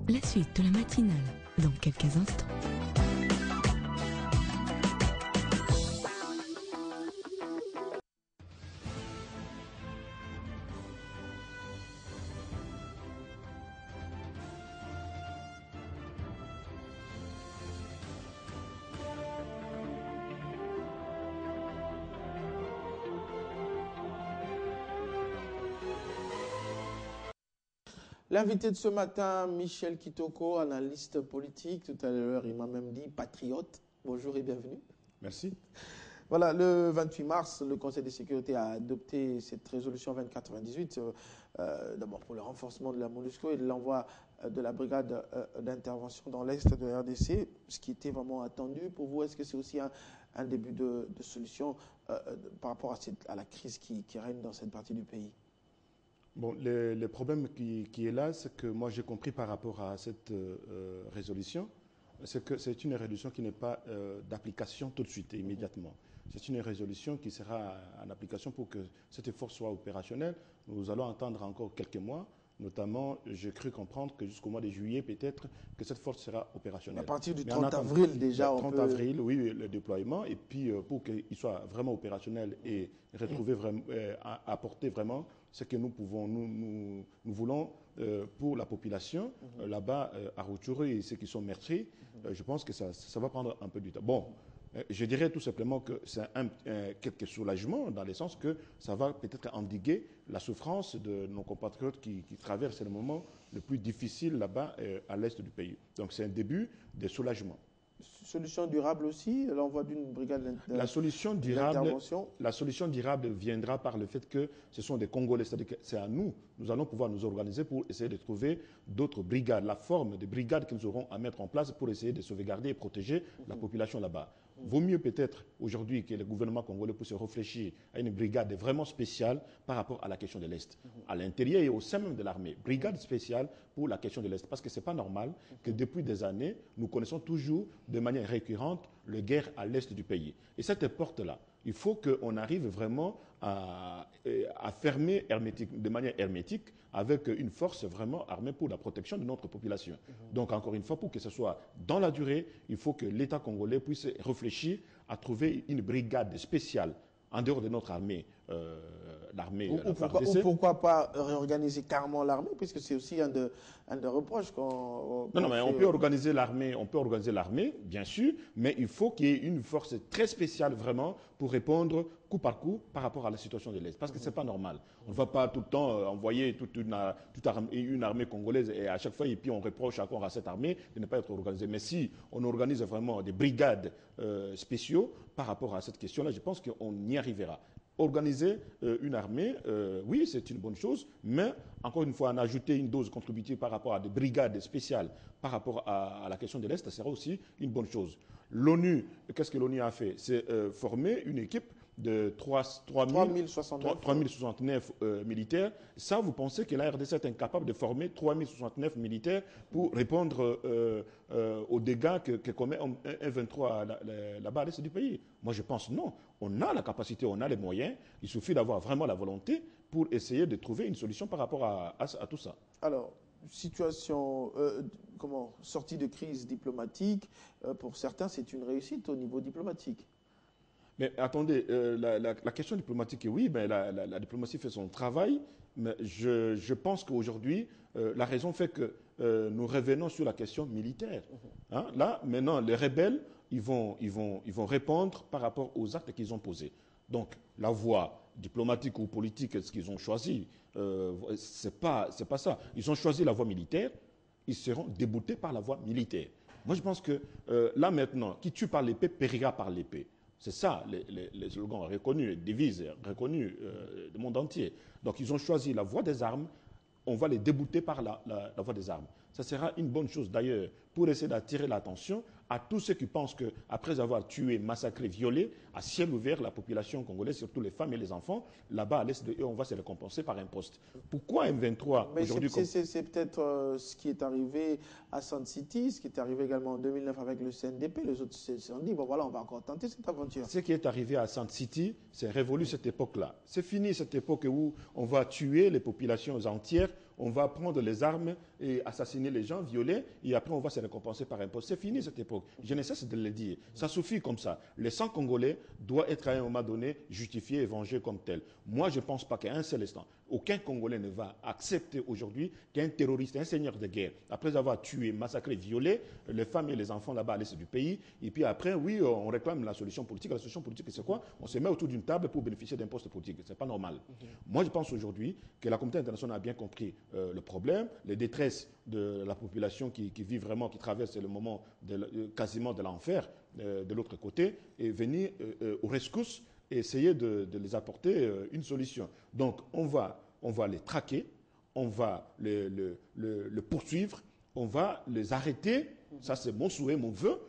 La suite de la matinale, dans quelques instants. L'invité de ce matin, Michel Kitoko, analyste politique. Tout à l'heure, il m'a même dit patriote. Bonjour et bienvenue. Merci. Voilà, le 28 mars, le Conseil de sécurité a adopté cette résolution 2098, d'abord pour le renforcement de la MONUSCO et de l'envoi de la brigade d'intervention dans l'Est de la RDC, ce qui était vraiment attendu. Pour vous, est-ce que c'est aussi un début de solution par rapport à la crise qui règne dans cette partie du pays ? Bon, le problème qui est là, c'est que moi j'ai compris par rapport à cette résolution, c'est que c'est une résolution qui n'est pas d'application tout de suite et immédiatement. C'est une résolution qui sera en application pour que cette force soit opérationnelle. Nous allons attendre encore quelques mois. Notamment, j'ai cru comprendre que jusqu'au mois de juillet, peut-être, que cette force sera opérationnelle. À partir du 30 avril, déjà, le 30 avril, oui, le déploiement. Et puis, pour qu'il soit vraiment opérationnel et retrouver vraiment, apporter vraiment ce que nous pouvons, nous voulons pour la population, là-bas, à Rutshuru et ceux qui sont meurtris, je pense que ça va prendre un peu du temps. Bon. Je dirais tout simplement que c'est quelques soulagements dans le sens que ça va peut-être endiguer la souffrance de nos compatriotes qui traversent le moment le plus difficile là-bas à l'est du pays. Donc c'est un début de soulagement. Solution durable aussi, l'envoi d'une brigade d'intervention. La solution durable viendra par le fait que ce sont des Congolais, c'est-à-dire que c'est à nous, nous allons pouvoir nous organiser pour essayer de trouver d'autres brigades, la forme de brigades que nous aurons à mettre en place pour essayer de sauvegarder et protéger la population là-bas. Vaut mieux peut-être aujourd'hui que le gouvernement congolais puisse réfléchir à une brigade vraiment spéciale par rapport à la question de l'Est, à l'intérieur et au sein même de l'armée. Brigade spéciale pour la question de l'Est, parce que ce n'est pas normal que depuis des années, nous connaissons toujours de manière récurrente les guerres à l'Est du pays. Et cette porte-là, il faut qu'on arrive vraiment à fermer de manière hermétique avec une force vraiment armée pour la protection de notre population. Donc encore une fois, pour que ce soit dans la durée, il faut que l'État congolais puisse réfléchir à trouver une brigade spéciale en dehors de notre armée, l'armée ou pourquoi pas réorganiser carrément l'armée, puisque c'est aussi un des reproches qu'on Non, mais on peut organiser l'armée, bien sûr, mais il faut qu'il y ait une force très spéciale vraiment pour répondre coup par coup par rapport à la situation de l'Est. Parce que ce n'est pas normal. On ne va pas tout le temps envoyer toute une armée congolaise et à chaque fois, et puis on reproche encore à cette armée de ne pas être organisée. Mais si on organise vraiment des brigades spéciaux par rapport à cette question-là, je pense qu'on y arrivera. Organiser une armée, oui, c'est une bonne chose, mais encore une fois, en ajouter une dose contributive par rapport à des brigades spéciales par rapport à la question de l'Est, ça sera aussi une bonne chose. L'ONU, qu'est-ce que l'ONU a fait? C'est former une équipe de 3069 militaires. Ça, vous pensez que la RDC est incapable de former 3069 militaires pour répondre aux dégâts que commet M23 là-bas à l'est du pays? Moi, je pense non. On a la capacité, on a les moyens. Il suffit d'avoir vraiment la volonté pour essayer de trouver une solution par rapport à tout ça. Alors, situation, sortie de crise diplomatique, pour certains, c'est une réussite au niveau diplomatique. Mais attendez, la question diplomatique, oui, ben, la diplomatie fait son travail, mais je pense qu'aujourd'hui, la raison fait que nous revenons sur la question militaire. Hein? Là, maintenant, les rebelles, ils vont répondre par rapport aux actes qu'ils ont posés. Donc, la voie diplomatique ou politique, ce qu'ils ont choisi, c'est pas ça. Ils ont choisi la voie militaire, ils seront déboutés par la voie militaire. Moi, je pense que là, maintenant, qui tue par l'épée périra par l'épée. C'est ça, les slogans reconnus, les devises reconnues du monde entier. Donc, ils ont choisi la voie des armes. On va les débouter par la voie des armes. Ça sera une bonne chose d'ailleurs pour essayer d'attirer l'attention à tous ceux qui pensent qu'après avoir tué, massacré, violé, à ciel ouvert la population congolaise, surtout les femmes et les enfants, là-bas à l'est de eux, on va se récompenser par un poste. Pourquoi M23 aujourd'hui? C'est peut-être ce qui est arrivé à Sun City, ce qui est arrivé également en 2009 avec le CNDP. Les autres se sont dit, bon voilà, on va encore tenter cette aventure. Ce qui est arrivé à Sun City, c'est révolu cette époque-là. C'est fini cette époque où on va tuer les populations entières on va prendre les armes et assassiner les gens, violer, et après on va se récompenser par un poste. C'est fini cette époque. Je ne cesse de le dire. Ça suffit comme ça. Le sang congolais doit être à un moment donné justifié et vengé comme tel. Moi, je ne pense pas qu'à un seul instant, aucun Congolais ne va accepter aujourd'hui qu'un terroriste, un seigneur de guerre, après avoir tué, massacré, violé les femmes et les enfants là-bas à l'est du pays, et puis après, oui, on réclame la solution politique. La solution politique, c'est quoi? On se met autour d'une table pour bénéficier d'un poste politique. Ce n'est pas normal. Moi, je pense aujourd'hui que la communauté internationale a bien compris le problème, les détresses de la population qui vit vraiment, qui traverse le moment quasiment de l'enfer de l'autre côté, et venir aux rescousses et essayer de les apporter une solution. Donc, on va les traquer, on va le poursuivre, on va les arrêter, ça c'est mon souhait, mon vœu,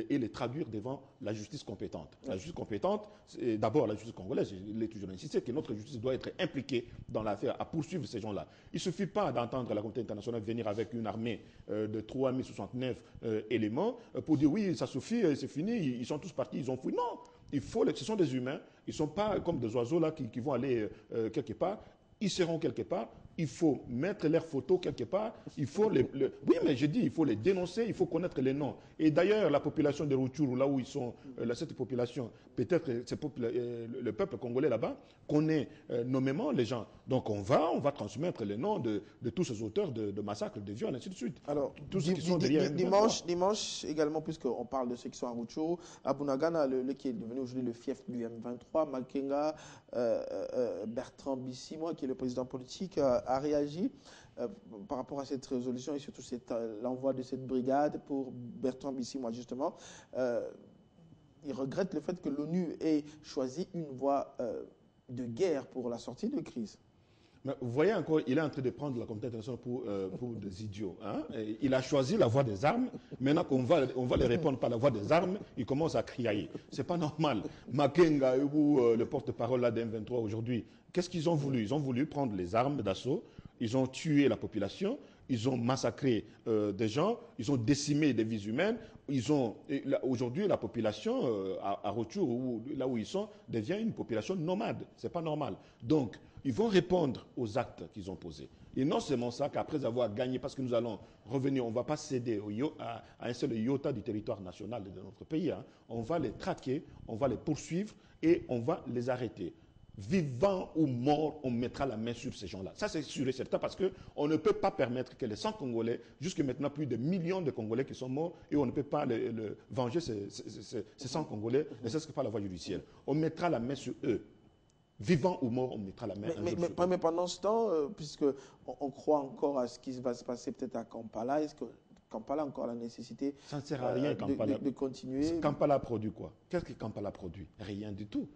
et les traduire devant la justice compétente. La justice compétente, c'est d'abord la justice congolaise, je l'ai toujours insisté, que notre justice doit être impliquée dans l'affaire, à poursuivre ces gens-là. Il ne suffit pas d'entendre la communauté internationale venir avec une armée de 3069 éléments pour dire oui, ça suffit, c'est fini, ils sont tous partis, ils ont fouillé. Non, ce sont des humains, ils ne sont pas comme des oiseaux là qui vont aller quelque part. Ils seront quelque part, il faut mettre leurs photos quelque part, il faut oui, mais je dis, il faut les dénoncer, il faut connaître les noms. Et d'ailleurs, la population de Rutshuru, là où ils sont, cette population, peut-être le peuple congolais là-bas, connaît nommément les gens. Donc on va transmettre les noms de tous ces auteurs de massacres, de viols, ainsi de suite. Alors, tous ceux qui sont derrière dimanche également, puisqu'on parle de ceux qui sont à Rutshuru, à Bunagana, le qui est devenu aujourd'hui le fief du M23, Makenga, Bertrand Bisimwa, qui est le président politique, a réagi par rapport à cette résolution et surtout l'envoi de cette brigade pour Bertrand Bisimwa, justement. Il regrette le fait que l'ONU ait choisi une voie de guerre pour la sortie de crise. Mais vous voyez encore, il est en train de prendre la communauté internationale pour des idiots. Hein? Il a choisi la voie des armes. Maintenant qu'on va les répondre par la voie des armes, il commence à crier. C'est pas normal. Makenga ou le porte-parole là d'M23 aujourd'hui, qu'est-ce qu'ils ont voulu? Ils ont voulu prendre les armes d'assaut. Ils ont tué la population. Ils ont massacré des gens. Ils ont décimé des vies humaines. Aujourd'hui, la population à Rutshuru, là où ils sont, devient une population nomade. C'est pas normal. Donc, ils vont répondre aux actes qu'ils ont posés. Et non seulement ça, qu'après avoir gagné, parce que nous allons revenir, on ne va pas céder à un seul iota du territoire national de notre pays. Hein. On va les traquer, on va les poursuivre et on va les arrêter. Vivants ou morts, on mettra la main sur ces gens-là. Ça, c'est sûr et certain parce qu'on ne peut pas permettre que les 100 Congolais, jusque maintenant plus de millions de Congolais qui sont morts, et on ne peut pas venger ces 100 Congolais, ne serait-ce que par la voie judiciaire. On mettra la main sur eux. Vivant ou mort, on mettra la main. Mais pendant ce temps, puisqu'on croit encore à ce qui va se passer peut-être à Kampala, est-ce que Kampala a encore la nécessité ça ne sert à rien, de continuer? Kampala produit quoi? Qu'est-ce que Kampala produit? Rien du tout.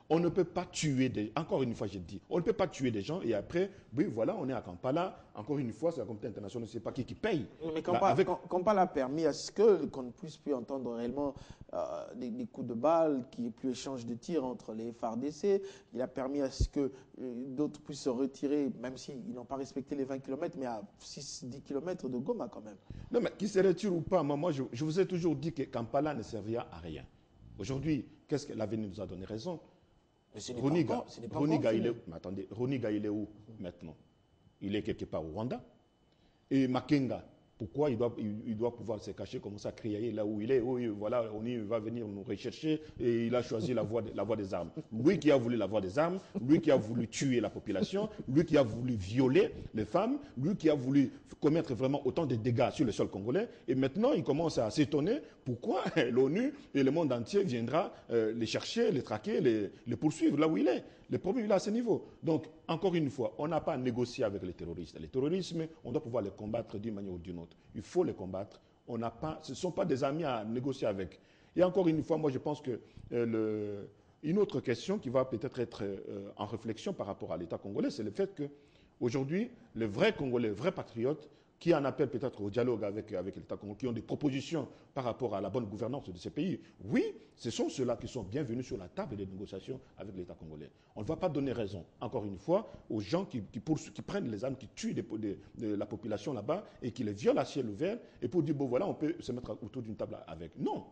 On ne peut pas tuer encore une fois, je dis, on ne peut pas tuer des gens et après, oui, voilà, on est à Kampala. Encore une fois, c'est la communauté internationale, je ne sais pas qui paye. Mais Kampala a permis à ce qu'on ne puisse plus entendre réellement des coups de balles, qu'il n'y ait plus échange de tirs entre les FARDC. Il a permis à ce que d'autres puissent se retirer, même s'ils n'ont pas respecté les 20 km, mais à 6-10 km de Goma quand même. Non, mais qu'ils se retirent ou pas, moi, je vous ai toujours dit que Kampala ne servira à rien. Aujourd'hui, qu'est-ce que l'avenir nous a donné raison? Roniga, il est où maintenant? Il est quelque part au Rwanda. Et Makenga, pourquoi il doit pouvoir se cacher, commencer à crier là où il est? Oui, voilà, on va venir nous rechercher et il a choisi la voie des armes. Lui qui a voulu la voie des armes, lui qui a voulu tuer la population, lui qui a voulu violer les femmes, lui qui a voulu commettre vraiment autant de dégâts sur le sol congolais. Et maintenant, il commence à s'étonner pourquoi l'ONU et le monde entier viendra les chercher, les traquer, les poursuivre là où il est. Le problème, il est à ce niveau. Donc, encore une fois, on n'a pas à négocier avec les terroristes. Le terrorisme, on doit pouvoir les combattre d'une manière ou d'une autre. Il faut les combattre. Ce ne sont pas des amis à négocier avec. Et encore une fois, moi, je pense que une autre question qui va peut-être être en réflexion par rapport à l'État congolais, c'est le fait qu'aujourd'hui, les vrais Congolais, les vrais patriotes, qui en appellent peut-être au dialogue avec l'État congolais, qui ont des propositions par rapport à la bonne gouvernance de ces pays, oui, ce sont ceux-là qui sont bienvenus sur la table des négociations avec l'État congolais. On ne va pas donner raison, encore une fois, aux gens qui prennent les armes, qui tuent de la population là-bas et qui les violent à ciel ouvert, et pour dire, bon voilà, on peut se mettre autour d'une table avec. Non.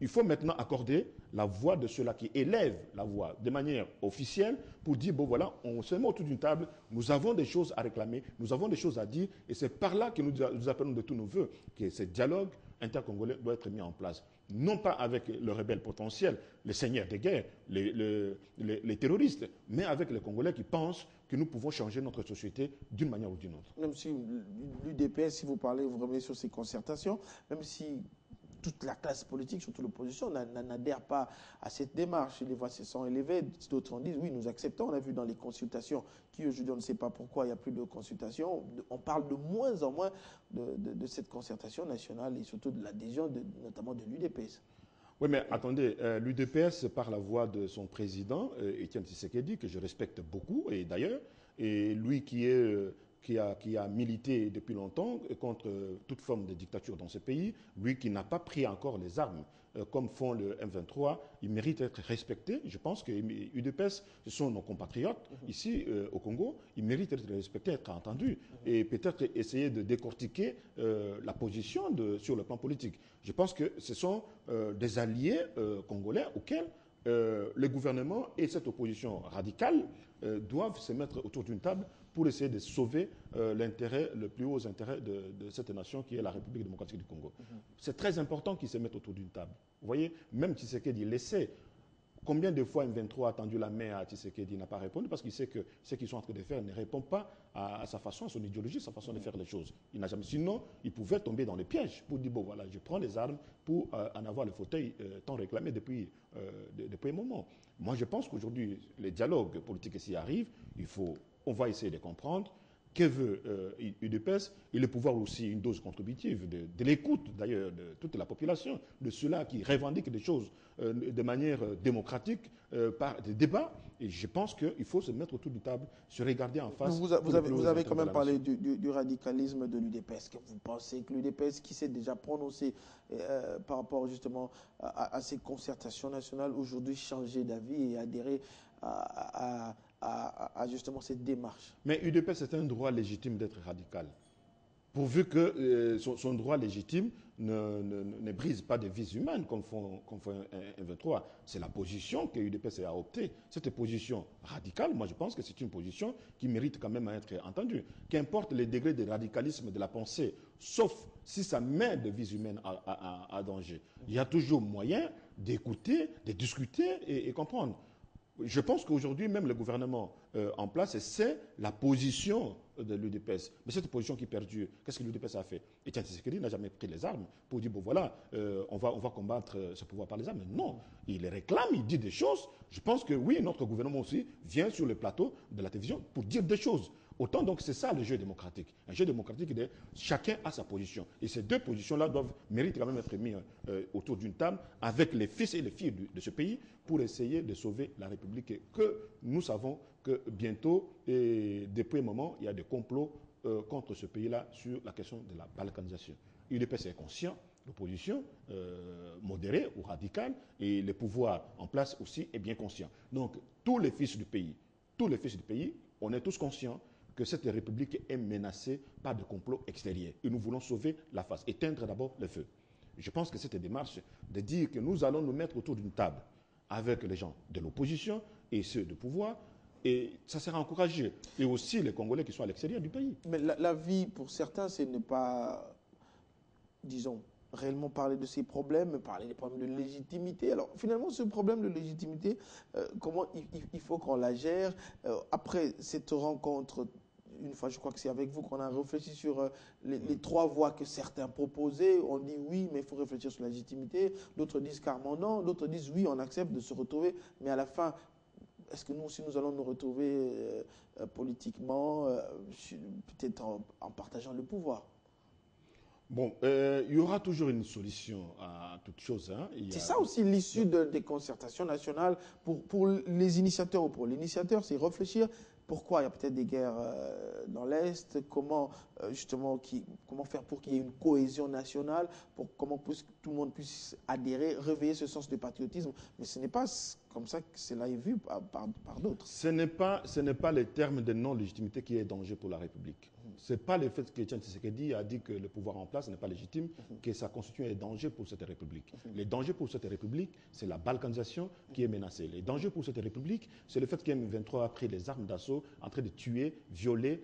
Il faut maintenant accorder la voix de ceux-là qui élèvent la voix de manière officielle pour dire, bon voilà, on se met autour d'une table, nous avons des choses à réclamer, nous avons des choses à dire, et c'est par là que nous appelons de tous nos voeux que ce dialogue intercongolais doit être mis en place. Non pas avec le rebelle potentiel, les seigneurs de guerre, les terroristes, mais avec les Congolais qui pensent que nous pouvons changer notre société d'une manière ou d'une autre. Même si l'UDPS, si vous parlez, vous revenez sur ces concertations, même si toute la classe politique, surtout l'opposition, n'adhère pas à cette démarche. Les voix se sont élevées. D'autres en disent, oui, nous acceptons. On a vu dans les consultations, qui aujourd'hui, on ne sait pas pourquoi il n'y a plus de consultations. On parle de moins en moins de cette concertation nationale et surtout de l'adhésion, notamment de l'UDPS. Oui, mais attendez, l'UDPS, par la voix de son président, Étienne Tshisekedi, que je respecte beaucoup, et d'ailleurs, et lui qui a milité depuis longtemps contre toute forme de dictature dans ce pays, lui qui n'a pas pris encore les armes comme font le M23, il mérite d'être respecté. Je pense que l'UDPS, ce sont nos compatriotes ici au Congo, il mérite d'être respecté, d'être entendu et peut-être essayer de décortiquer la position sur le plan politique. Je pense que ce sont des alliés congolais auxquels le gouvernement et cette opposition radicale doivent se mettre autour d'une table pour essayer de sauver le plus haut intérêt de cette nation qui est la République démocratique du Congo. C'est très important qu'ils se mettent autour d'une table. Vous voyez, même Tshisekedi l'essaie. Combien de fois M23 a tendu la main à Tshisekedi, n'a pas répondu parce qu'il sait que ce qu'ils sont en train de faire ne répond pas à sa façon, à son idéologie, à sa façon de faire les choses. Il n'a jamais. Sinon, il pouvait tomber dans les pièges pour dire bon voilà, je prends les armes pour en avoir le fauteuil tant réclamé depuis un moment. Moi, je pense qu'aujourd'hui, les dialogues politiques s'y arrivent. On va essayer de comprendre. Que veut l'UDPS et le pouvoir aussi une dose contributive de l'écoute d'ailleurs de toute la population, de ceux-là qui revendiquent des choses de manière démocratique par des débats. Et je pense qu'il faut se mettre autour de table, se regarder en face. Vous avez quand même parlé du radicalisme de l'UDPS. Est-ce que vous pensez que l'UDPS, qui s'est déjà prononcé par rapport justement à ces concertations nationales, aujourd'hui changer d'avis et adhérer à justement cette démarche? Mais l'UDPS, c'est un droit légitime d'être radical. Pourvu que son droit légitime ne brise pas des vies humaines comme font un 23. C'est la position que l'UDPS a optée. Cette position radicale, moi je pense que c'est une position qui mérite quand même à être entendue. Qu'importe les degrés de radicalisme de la pensée, sauf si ça met des vies humaines à danger. Il y a toujours moyen d'écouter, de discuter et comprendre. Je pense qu'aujourd'hui, même le gouvernement en place sait la position de l'UDPS. Mais cette position qui perdure, qu'est-ce que l'UDPS a fait? Etienne Tshisekedi n'a jamais pris les armes pour dire, bon voilà, on va combattre ce pouvoir par les armes. Non, il les réclame, il dit des choses. Je pense que oui, notre gouvernement aussi vient sur le plateau de la télévision pour dire des choses. Autant donc c'est ça le jeu démocratique. Un jeu démocratique, chacun a sa position. Et ces deux positions-là méritent quand même être mises autour d'une table avec les fils et les filles de ce pays pour essayer de sauver la République. Et que nous savons que bientôt, et depuis un moment, il y a des complots contre ce pays-là sur la question de la balkanisation. L'UDPS est conscient, l'opposition modérée ou radicale, et le pouvoir en place aussi est bien conscient. Donc tous les fils du pays, on est tous conscients que cette République est menacée par des complots extérieurs. Et nous voulons sauver la face, éteindre d'abord le feu. Je pense que cette démarche de dire que nous allons nous mettre autour d'une table avec les gens de l'opposition et ceux du pouvoir, et ça sera encouragé. Et aussi les Congolais qui sont à l'extérieur du pays. Mais la vie, pour certains, c'est ne pas, disons, réellement parler de ces problèmes, mais parler des problèmes de légitimité. Alors finalement, ce problème de légitimité, comment il faut qu'on la gère? Après cette rencontre, une fois, je crois que c'est avec vous qu'on a réfléchi sur les trois voies que certains proposaient. On dit oui, mais il faut réfléchir sur la légitimité. D'autres disent carrément non. D'autres disent oui, on accepte de se retrouver. Mais à la fin, est-ce que nous aussi, nous allons nous retrouver politiquement, peut-être en partageant le pouvoir? Bon, il y aura toujours une solution à toute chose. Hein. C'est ça aussi l'issue des concertations nationales pour les initiateurs ou pour l'initiateur, c'est réfléchir pourquoi il y a peut-être des guerres dans l'Est, comment faire pour qu'il y ait une cohésion nationale, comment tout le monde puisse adhérer, réveiller ce sens de patriotisme. Mais ce n'est pas comme ça que cela est vu par d'autres. Ce n'est pas le terme de non-légitimité qui est danger pour la République. Ce n'est pas le fait que Etienne Tshisekedi a dit que le pouvoir en place n'est pas légitime, que ça constitue un danger pour cette République. Les dangers pour cette République, c'est la balkanisation qui est menacée. Les dangers pour cette République, c'est le fait qu'M23 a pris les armes d'assaut en train de tuer, violer